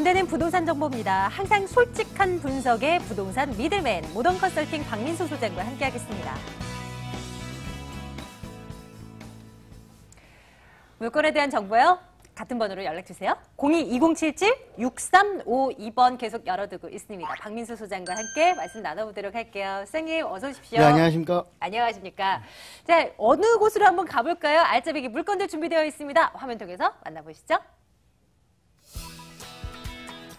정보되는 부동산 정보입니다. 항상 솔직한 분석의 부동산 미들맨 모던 컨설팅 박민수 소장과 함께하겠습니다. 물건에 대한 정보요. 같은 번호로 연락주세요. 02-2077-6352번 계속 열어두고 있습니다. 박민수 소장과 함께 말씀 나눠보도록 할게요. 선생님 어서 오십시오. 네, 안녕하십니까. 안녕하십니까. 자, 어느 곳으로 한번 가볼까요? 알짜배기 물건들 준비되어 있습니다. 화면 통해서 만나보시죠.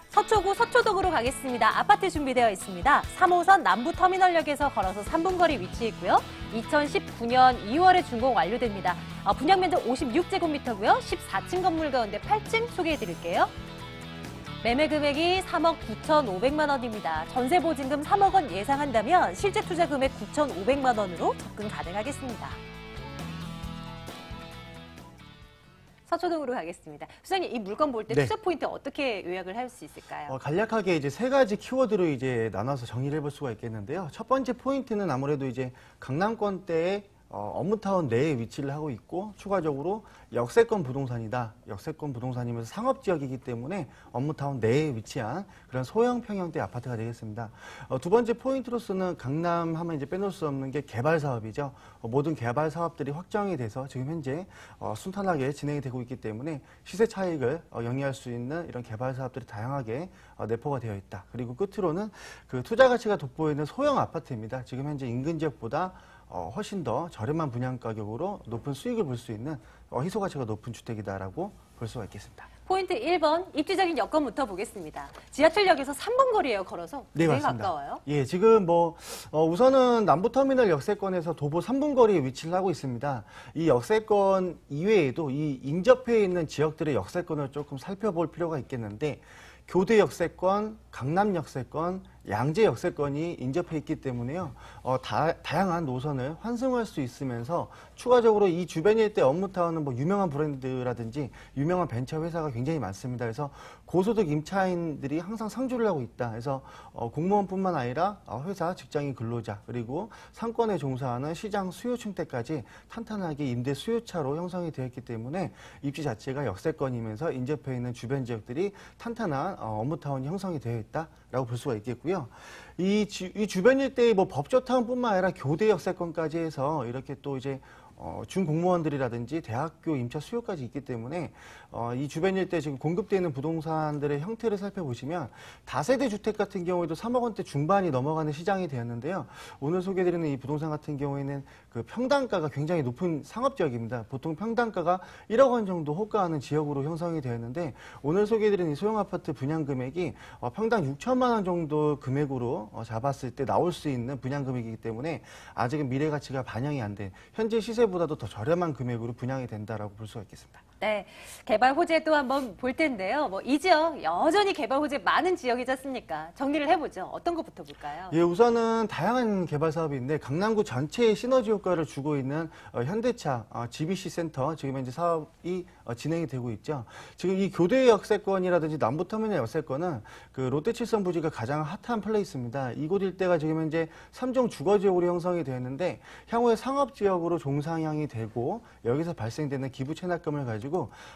서초구 서초동으로 가겠습니다. 아파트 준비되어 있습니다. 3호선 남부터미널역에서 걸어서 3분 거리 위치해 있고요. 2019년 2월에 준공 완료됩니다. 분양 면적 56제곱미터고요. 14층 건물 가운데 8층 소개해 드릴게요. 매매 금액이 3억 9,500만 원입니다. 전세 보증금 3억 원 예상한다면 실제 투자 금액 9,500만 원으로 접근 가능하겠습니다. 서초동으로 가겠습니다. 소장님, 이 물건 볼 때 네. 투자 포인트 어떻게 요약을 할 수 있을까요? 간략하게 이제 세 가지 키워드로 이제 나눠서 정리를 해볼 수가 있겠는데요. 첫 번째 포인트는 아무래도 이제 강남권대의 업무타운 내에 위치를 하고 있고, 추가적으로 역세권 부동산이다. 역세권 부동산이면서 상업지역이기 때문에 업무타운 내에 위치한 그런 소형 평형대 아파트가 되겠습니다. 두 번째 포인트로서는 강남 하면 이제 빼놓을 수 없는 게 개발 사업이죠. 모든 개발 사업들이 확정이 돼서 지금 현재 순탄하게 진행이 되고 있기 때문에 시세 차익을 영위할 수 있는 이런 개발 사업들이 다양하게 내포가 되어 있다. 그리고 끝으로는 그 투자 가치가 돋보이는 소형 아파트입니다. 지금 현재 인근 지역보다 훨씬 더 저렴한 분양 가격으로 높은 수익을 볼 수 있는 희소 가치가 높은 주택이다라고 볼 수가 있겠습니다. 포인트 1번, 입지적인 여건부터 보겠습니다. 지하철역에서 3분 거리예요, 걸어서. 네, 굉장히 맞습니다. 가까워요. 예, 지금 우선은 남부터미널 역세권에서 도보 3분 거리에 위치를 하고 있습니다. 이 역세권 이외에도 이 인접해 있는 지역들의 역세권을 조금 살펴볼 필요가 있겠는데, 교대 역세권, 강남 역세권, 양재 역세권이 인접해 있기 때문에요. 다양한 노선을 환승할 수 있으면서 추가적으로 이 주변 일대 업무타운은 유명한 브랜드라든지 유명한 벤처 회사가 굉장히 많습니다. 그래서 고소득 임차인들이 항상 상주를 하고 있다. 그래서 공무원뿐만 아니라 회사, 직장인 근로자, 그리고 상권에 종사하는 시장 수요층대까지 탄탄하게 임대 수요차로 형성이 되어 있기 때문에 입지 자체가 역세권이면서 인접해 있는 주변 지역들이 탄탄한 업무타운이 형성이 되어 있다라고 볼 수가 있겠고요. 이 주변 일대의 법조타운뿐만 아니라 교대 역세권까지 해서 이렇게 또 이제 준공무원들이라든지 대학교 임차 수요까지 있기 때문에 이 주변 일대 지금 공급되는 부동산들의 형태를 살펴보시면 다세대 주택 같은 경우에도 3억 원대 중반이 넘어가는 시장이 되었는데요. 오늘 소개드리는 이 부동산 같은 경우에는 그 평당가가 굉장히 높은 상업지역입니다. 보통 평당가가 1억 원 정도 호가하는 지역으로 형성이 되었는데, 오늘 소개드리는 이 소형 아파트 분양 금액이 평당 6천만 원 정도 금액으로 잡았을 때 나올 수 있는 분양 금액이기 때문에 아직은 미래 가치가 반영이 안 된, 현재 시세보다도 더 저렴한 금액으로 분양이 된다라고 볼 수가 있겠습니다. 네, 개발 호재도 한번 볼 텐데요. 이 지역 여전히 개발 호재 많은 지역이지 않습니까? 정리를 해보죠. 어떤 것부터 볼까요? 예, 우선은 다양한 개발 사업이 있는데 강남구 전체의 시너지 효과를 주고 있는 현대차 GBC 센터 지금 현재 사업이 진행이 되고 있죠. 지금 이 교대 역세권이라든지 남부터미널 역세권은 그 롯데칠성 부지가 가장 핫한 플레이스입니다. 이곳 일대가 지금 현재 3종 주거지역으로 형성이 되었는데, 향후에 상업지역으로 종상향이 되고 여기서 발생되는 기부 체납금을 가지고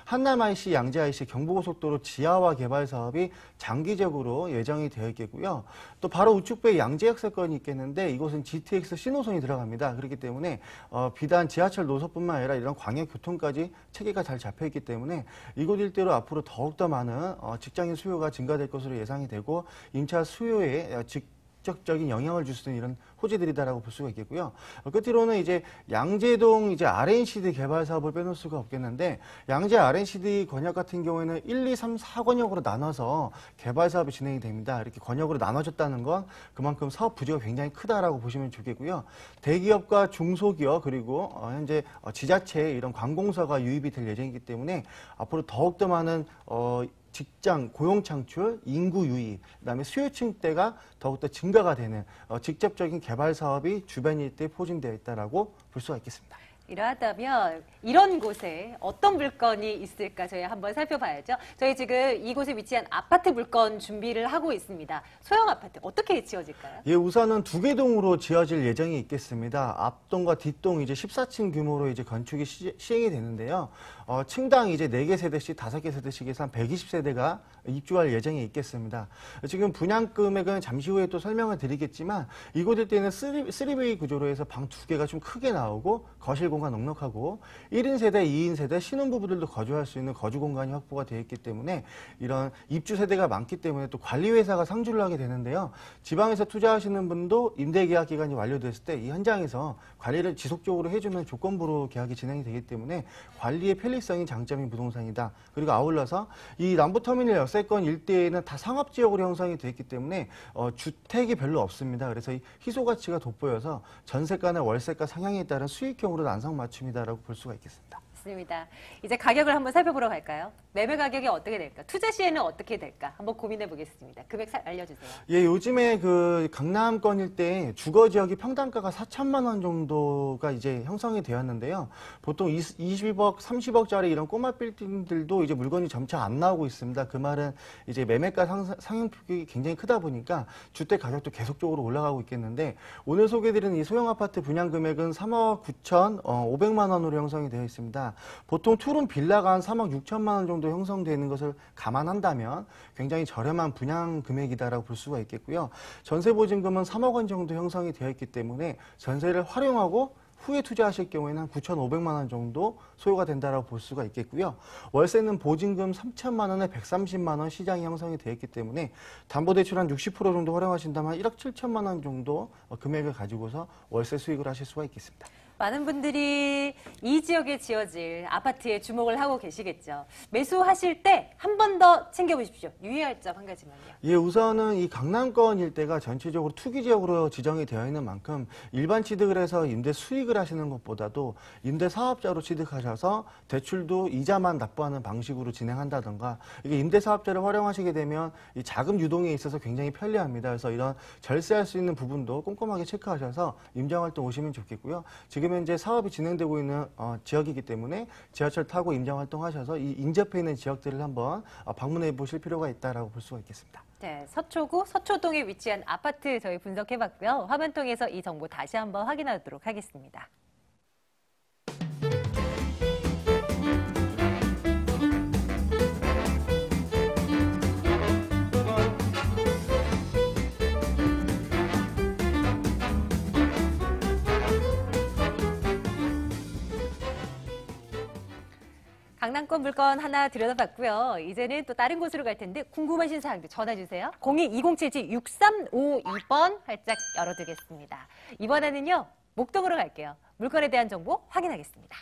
한남 IC, 양재 IC, 경부고속도로 지하화 개발 사업이 장기적으로 예정이 되어 있겠고요. 또 바로 우측배에 양재 역세권이 있겠는데, 이곳은 GTX 신호선이 들어갑니다. 그렇기 때문에 비단 지하철 노선뿐만 아니라 이런 광역교통까지 체계가 잘 잡혀 있기 때문에 이곳 일대로 앞으로 더욱더 많은 직장인 수요가 증가될 것으로 예상이 되고 임차 수요에 직접적인 영향을 줄 수 있는 이런 호재들이다라고 볼 수가 있겠고요. 끝으로는 이제 양재동 이제 RNCD 개발 사업을 빼놓을 수가 없겠는데, 양재 RNCD 권역 같은 경우에는 1, 2, 3, 4권역으로 나눠서 개발 사업이 진행이 됩니다. 이렇게 권역으로 나눠졌다는 건 그만큼 사업 부지가 굉장히 크다라고 보시면 좋겠고요. 대기업과 중소기업 그리고 현재 지자체의 이런 관공서가 유입이 될 예정이기 때문에 앞으로 더욱더 많은 직장, 고용 창출, 인구 유입, 그다음에 수요층대가 더욱더 증가가 되는 직접적인 개발 사업이 주변 일대에 포진되어 있다라고 볼 수가 있겠습니다. 이러하다면 이런 곳에 어떤 물건이 있을까 저희 한번 살펴봐야죠. 저희 지금 이곳에 위치한 아파트 물건 준비를 하고 있습니다. 소형 아파트 어떻게 지어질까요? 예, 우선은 2개 동으로 지어질 예정이 있겠습니다. 앞동과 뒷동 이제 14층 규모로 이제 건축이 시행이 되는데요. 층당 이제 4개 세대씩 5개 세대씩 해서 한 120세대가 입주할 예정이 있겠습니다. 지금 분양 금액은 잠시 후에 또 설명을 드리겠지만 이곳 일대는 3베이 구조로 해서 방 2개가 좀 크게 나오고 거실 공간 넉넉하고 1인 세대, 2인 세대, 신혼부부들도 거주할 수 있는 거주 공간이 확보가 되어 있기 때문에 이런 입주 세대가 많기 때문에 또 관리회사가 상주를 하게 되는데요. 지방에서 투자하시는 분도 임대계약 기간이 완료됐을 때 이 현장에서 관리를 지속적으로 해주는 조건부로 계약이 진행이 되기 때문에 관리의 편리성이 장점인 부동산이다. 그리고 아울러서 이 남부터미널 역세권 일대에는 다 상업지역으로 형성이 되어 있기 때문에 주택이 별로 없습니다. 그래서 이 희소가치가 돋보여서 전세가나 월세가 상향에 따른 수익형으로 안성맞춤이다라고 볼 수가 있겠습니다. 맞습니다. 이제 가격을 한번 살펴보러 갈까요? 매매 가격이 어떻게 될까? 투자 시에는 어떻게 될까? 한번 고민해 보겠습니다. 금액 알려주세요. 예, 요즘에 그 강남권 일대 주거 지역이 평당가가 4천만 원 정도가 이제 형성이 되었는데요. 보통 20억, 30억짜리 이런 꼬마 빌딩들도 이제 물건이 점차 안 나오고 있습니다. 그 말은 이제 매매가 상향폭이 굉장히 크다 보니까 주택 가격도 계속적으로 올라가고 있겠는데 오늘 소개드리는 이 소형 아파트 분양 금액은 3억 9,500만 원으로 형성이 되어 있습니다. 보통 투룸 빌라가 한 3억 6천만 원 정도 형성되는 것을 감안한다면 굉장히 저렴한 분양 금액이다라고 볼 수가 있겠고요. 전세 보증금은 3억 원 정도 형성이 되어 있기 때문에 전세를 활용하고 후에 투자하실 경우에는 한 9,500만 원 정도 소요가 된다라고 볼 수가 있겠고요. 월세는 보증금 3천만 원에 130만 원 시장이 형성이 되어 있기 때문에 담보대출 한 60% 정도 활용하신다면 1억 7천만 원 정도 금액을 가지고서 월세 수익을 하실 수가 있겠습니다. 많은 분들이 이 지역에 지어질 아파트에 주목을 하고 계시겠죠. 매수하실 때 한 번 더 챙겨보십시오. 유의할 점 한 가지만요. 예, 우선은 이 강남권 일대가 전체적으로 투기 지역으로 지정이 되어 있는 만큼 일반 취득을 해서 임대 수익을 하시는 것보다도 임대 사업자로 취득하셔서 대출도 이자만 납부하는 방식으로 진행한다던가 이게 임대 사업자를 활용하시게 되면 이 자금 유동에 있어서 굉장히 편리합니다. 그래서 이런 절세할 수 있는 부분도 꼼꼼하게 체크하셔서 임장활동 오시면 좋겠고요. 지금 현재 사업이 진행되고 있는 지역이기 때문에 지하철 타고 임장활동하셔서 이 인접해 있는 지역들을 한번 방문해 보실 필요가 있다라고 볼 수가 있겠습니다. 네, 서초구 서초동에 위치한 아파트 저희 분석해봤고요. 화면 통해서 이 정보 다시 한번 확인하도록 하겠습니다. 강남권 물건 하나 들여다봤고요. 이제는 또 다른 곳으로 갈 텐데 궁금하신 사항들 전화주세요. 02-2077-6352번 활짝 열어두겠습니다. 이번에는요. 목동으로 갈게요. 물건에 대한 정보 확인하겠습니다.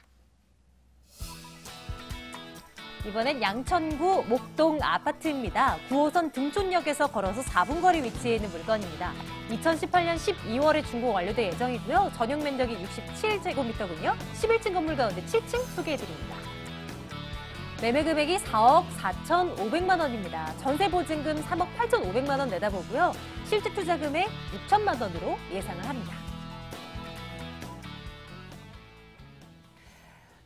이번엔 양천구 목동 아파트입니다. 9호선 등촌역에서 걸어서 4분 거리 위치해 있는 물건입니다. 2018년 12월에 준공 완료될 예정이고요. 전용 면적이 67제곱미터군요. 11층 건물 가운데 7층 소개해드립니다. 매매 금액이 4억 4,500만 원입니다. 전세 보증금 3억 8,500만 원 내다보고요. 실제 투자 금액 6천만 원으로 예상을 합니다.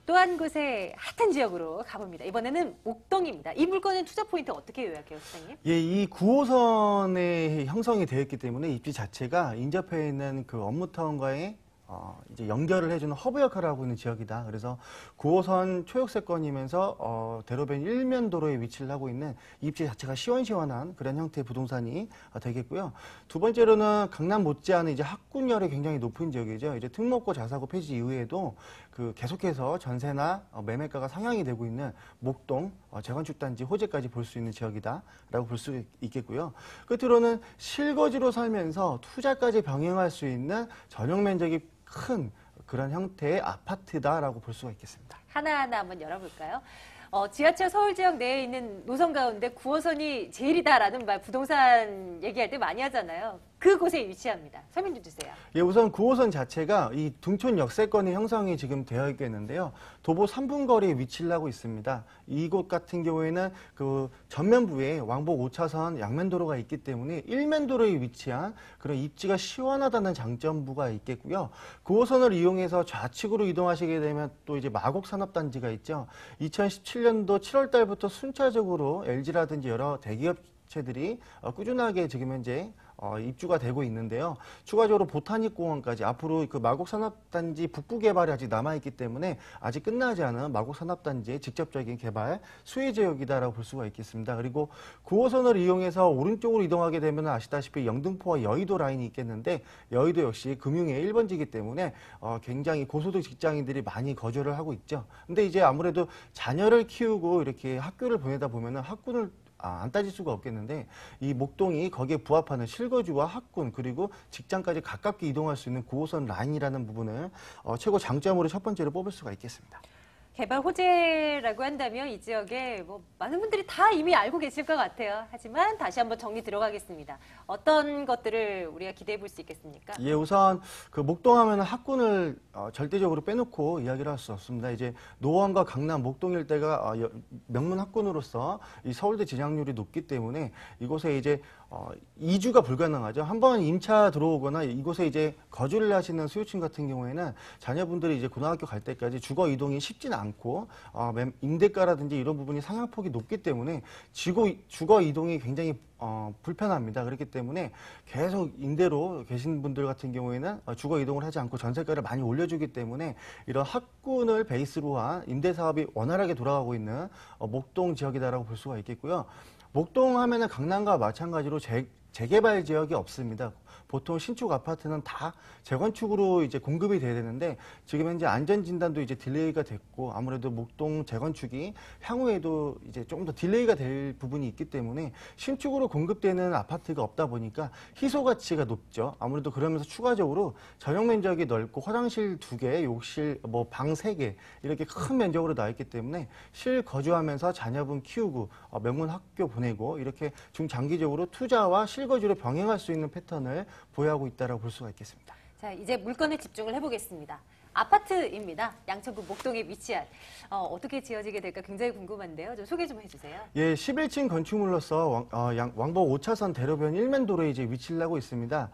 또 한 곳의 핫한 지역으로 가봅니다. 이번에는 목동입니다. 이 물건은 투자 포인트 어떻게 요약해요, 소장님? 예, 이 9호선에 형성이 되어 있기 때문에 입지 자체가 인접해 있는 그 업무타운과의 이제 연결을 해주는 허브 역할을 하고 있는 지역이다. 그래서 9호선 초역세권이면서 대로변 일면도로에 위치를 하고 있는 입지 자체가 시원시원한 그런 형태의 부동산이 되겠고요. 두 번째로는 강남 못지않은 이제 학군열이 굉장히 높은 지역이죠. 이제 특목고 자사고 폐지 이후에도 그 계속해서 전세나 매매가가 상향이 되고 있는 목동 재건축단지 호재까지 볼 수 있는 지역이다라고 볼 수 있겠고요. 끝으로는 실거주로 살면서 투자까지 병행할 수 있는 전용 면적이 큰 그런 형태의 아파트다라고 볼 수가 있겠습니다. 하나하나 한번 열어볼까요? 지하철 서울 지역 내에 있는 노선 가운데 9호선이 제일이다라는 말 부동산 얘기할 때 많이 하잖아요. 그곳에 위치합니다. 설명 좀 주세요. 예, 우선 9호선 자체가 이 등촌 역세권의 형성이 지금 되어 있겠는데요. 도보 3분 거리에 위치를 하고 있습니다. 이곳 같은 경우에는 그 전면부에 왕복 5차선 양면도로가 있기 때문에 일면도로에 위치한 그런 입지가 시원하다는 장점부가 있겠고요. 9호선을 이용해서 좌측으로 이동하시게 되면 또 이제 마곡산업단지가 있죠. 2017년도 7월 달부터 순차적으로 LG라든지 여러 대기업 체들이 꾸준하게 지금 현재 입주가 되고 있는데요. 추가적으로 보타닉공원까지 앞으로 그 마곡산업단지 북부 개발이 아직 남아있기 때문에 아직 끝나지 않은 마곡산업단지의 직접적인 개발 수혜 지역이다라고 볼 수가 있겠습니다. 그리고 9호선을 이용해서 오른쪽으로 이동하게 되면 아시다시피 영등포와 여의도 라인이 있겠는데 여의도 역시 금융의 1번지이기 때문에 굉장히 고소득 직장인들이 많이 거주를 하고 있죠. 근데 이제 아무래도 자녀를 키우고 이렇게 학교를 보내다 보면은 학군을 안 따질 수가 없겠는데 이 목동이 거기에 부합하는 실거주와 학군 그리고 직장까지 가깝게 이동할 수 있는 9호선 라인이라는 부분을 최고 장점으로 첫 번째로 뽑을 수가 있겠습니다. 개발 호재라고 한다면 이 지역에 뭐 많은 분들이 다 이미 알고 계실 것 같아요. 하지만 다시 한번 정리 들어가겠습니다. 어떤 것들을 우리가 기대해 볼 수 있겠습니까? 예, 우선 그 목동하면 학군을 절대적으로 빼놓고 이야기를 할 수 없습니다. 이제 노원과 강남, 목동 일대가 명문 학군으로서 이 서울대 진학률이 높기 때문에 이곳에 이제 이주가 불가능하죠. 한번 임차 들어오거나 이곳에 이제 거주를 하시는 수요층 같은 경우에는 자녀분들이 이제 고등학교 갈 때까지 주거 이동이 쉽지는 않고 임대가라든지 이런 부분이 상향폭이 높기 때문에 주거 이동이 굉장히 불편합니다. 그렇기 때문에 계속 임대로 계신 분들 같은 경우에는 주거 이동을 하지 않고 전세가를 많이 올려주기 때문에 이런 학군을 베이스로 한 임대 사업이 원활하게 돌아가고 있는 목동 지역이다라고 볼 수가 있겠고요. 목동 하면은 강남과 마찬가지로 재개발 지역이 없습니다. 보통 신축 아파트는 다 재건축으로 이제 공급이 돼야 되는데 지금 현재 안전진단도 이제 딜레이가 됐고 아무래도 목동 재건축이 향후에도 이제 조금 더 딜레이가 될 부분이 있기 때문에 신축으로 공급되는 아파트가 없다 보니까 희소 가치가 높죠. 아무래도 그러면서 추가적으로 전용 면적이 넓고 화장실 2개, 욕실, 뭐 방 3개 이렇게 큰 면적으로 나와 있기 때문에 실거주하면서 자녀분 키우고 명문 학교 보내고 이렇게 중장기적으로 투자와 실거주를 병행할 수 있는 패턴을 보유하고 있다고 볼 수가 있겠습니다. 자, 이제 물건에 집중을 해보겠습니다. 아파트입니다. 양천구 목동에 위치한 어떻게 지어지게 될까 굉장히 궁금한데요. 좀 소개 좀 해주세요. 예, 11층 건축물로서 왕복 5차선 대로변 1면도로에 이제 위치를 하고 있습니다.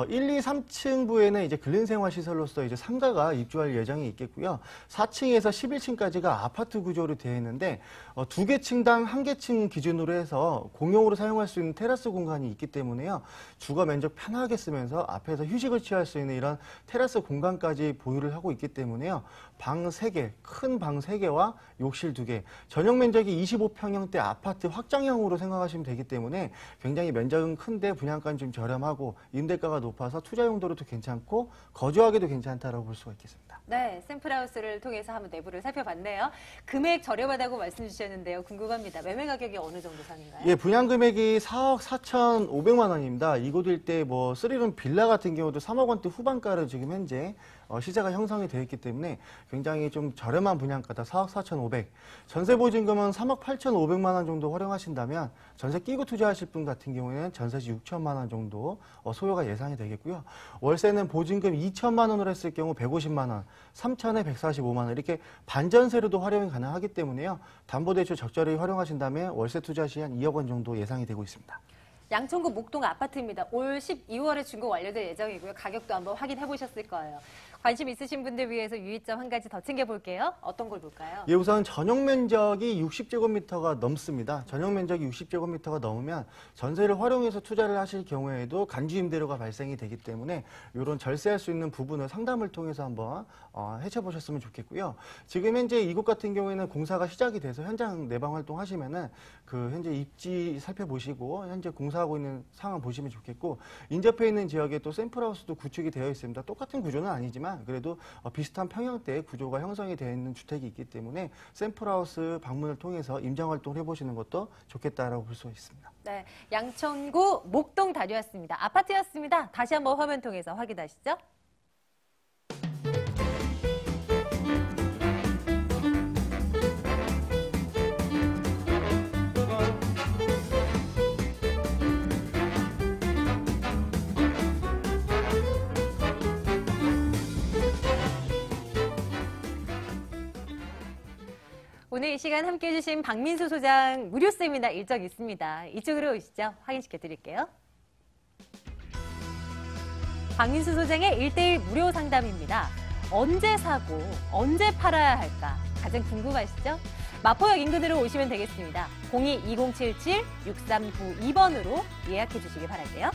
1, 2, 3층부에는 이제 근린생활시설로서 이제 상가가 입주할 예정이 있겠고요. 4층에서 11층까지가 아파트 구조로 되어 있는데 2개 층당 1개 층 기준으로 해서 공용으로 사용할 수 있는 테라스 공간이 있기 때문에요. 주거 면적 편하게 쓰면서 앞에서 휴식을 취할 수 있는 이런 테라스 공간까지 보유를 하고 있기 때문에요. 방 3개, 큰 방 3개와 욕실 2개, 전용 면적이 25평형대 아파트 확장형으로 생각하시면 되기 때문에 굉장히 면적은 큰데 분양가는 좀 저렴하고 임대가가 높아서 투자 용도로도 괜찮고 거주하기도 괜찮다라고 볼 수가 있겠습니다. 네, 샘플하우스를 통해서 한번 내부를 살펴봤네요. 금액 저렴하다고 말씀 주셨는데요. 궁금합니다. 매매 가격이 어느 정도 선인가요? 예, 분양 금액이 4억 4,500만 원입니다. 이곳 일대 뭐 3룸 빌라 같은 경우도 3억 원대 후반가로 지금 현재 시세가 형성이 되어 있기 때문에 굉장히 좀 저렴한 분양가다. 4억 4,500. 전세 보증금은 3억 8,500만 원 정도 활용하신다면 전세 끼고 투자하실 분 같은 경우에는 전세시 6천만 원 정도 소요가 예상이 되겠고요. 월세는 보증금 2천만 원으로 했을 경우 150만 원, 3천에 145만 원 이렇게 반전세로도 활용이 가능하기 때문에요. 담보대출 적절히 활용하신다면 월세 투자 시 한 2억 원 정도 예상이 되고 있습니다. 양천구 목동 아파트입니다. 올 12월에 준공 완료될 예정이고요. 가격도 한번 확인해 보셨을 거예요. 관심 있으신 분들 위해서 유의점 한 가지 더 챙겨볼게요. 어떤 걸 볼까요? 예, 우선 전용 면적이 60제곱미터가 넘습니다. 전용 면적이 60제곱미터가 넘으면 전세를 활용해서 투자를 하실 경우에도 간주 임대료가 발생이 되기 때문에 이런 절세할 수 있는 부분을 상담을 통해서 한번 해쳐보셨으면 좋겠고요. 지금 현재 이곳 같은 경우에는 공사가 시작이 돼서 현장 내방 활동하시면은 그 현재 입지 살펴보시고 현재 공사하고 있는 상황 보시면 좋겠고 인접해 있는 지역에 또 샘플하우스도 구축이 되어 있습니다. 똑같은 구조는 아니지만 그래도 비슷한 평형대의 구조가 형성이 되어 있는 주택이 있기 때문에 샘플하우스 방문을 통해서 임장 활동을 해보시는 것도 좋겠다라고 볼 수 있습니다. 네, 양천구 목동 다녀왔습니다. 아파트였습니다. 다시 한번 화면 통해서 확인하시죠. 오늘 이 시간 함께해 주신 박민수 소장 무료 세미나 일정 있습니다. 이쪽으로 오시죠. 확인시켜 드릴게요. 박민수 소장의 1:1 무료 상담입니다. 언제 사고, 언제 팔아야 할까? 가장 궁금하시죠? 마포역 인근으로 오시면 되겠습니다. 02-2077-6392번으로 예약해 주시기 바랄게요.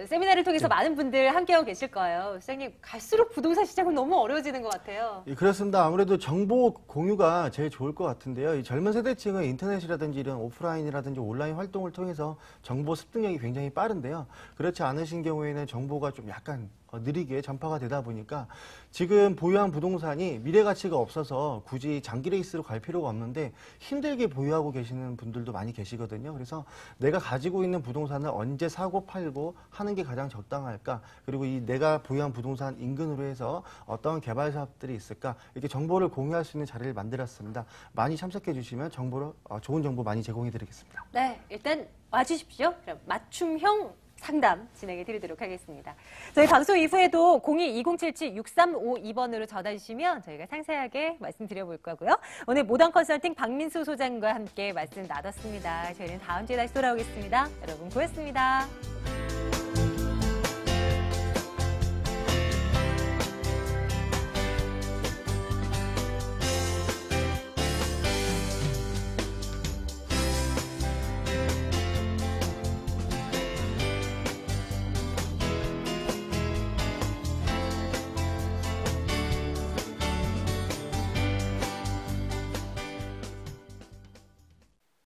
세미나를 통해서 많은 분들 함께하고 계실 거예요. 시장님, 갈수록 부동산 시장은 너무 어려워지는 것 같아요. 예, 그렇습니다. 아무래도 정보 공유가 제일 좋을 것 같은데요. 이 젊은 세대층은 인터넷이라든지 이런 오프라인이라든지 온라인 활동을 통해서 정보 습득력이 굉장히 빠른데요. 그렇지 않으신 경우에는 정보가 좀 약간 느리게 전파가 되다 보니까 지금 보유한 부동산이 미래 가치가 없어서 굳이 장기 레이스로 갈 필요가 없는데 힘들게 보유하고 계시는 분들도 많이 계시거든요. 그래서 내가 가지고 있는 부동산을 언제 사고 팔고 하는 게 가장 적당할까? 그리고 이 내가 보유한 부동산 인근으로 해서 어떤 개발 사업들이 있을까? 이렇게 정보를 공유할 수 있는 자리를 만들었습니다. 많이 참석해 주시면 좋은 정보 많이 제공해 드리겠습니다. 네, 일단 와주십시오. 그럼 맞춤형 상담 진행해 드리도록 하겠습니다. 저희 방송 이후에도 02-2077-6352번으로 전화 주시면 저희가 상세하게 말씀드려볼 거고요. 오늘 모던 컨설팅 박민수 소장과 함께 말씀 나눴습니다. 저희는 다음 주에 다시 돌아오겠습니다. 여러분 고맙습니다.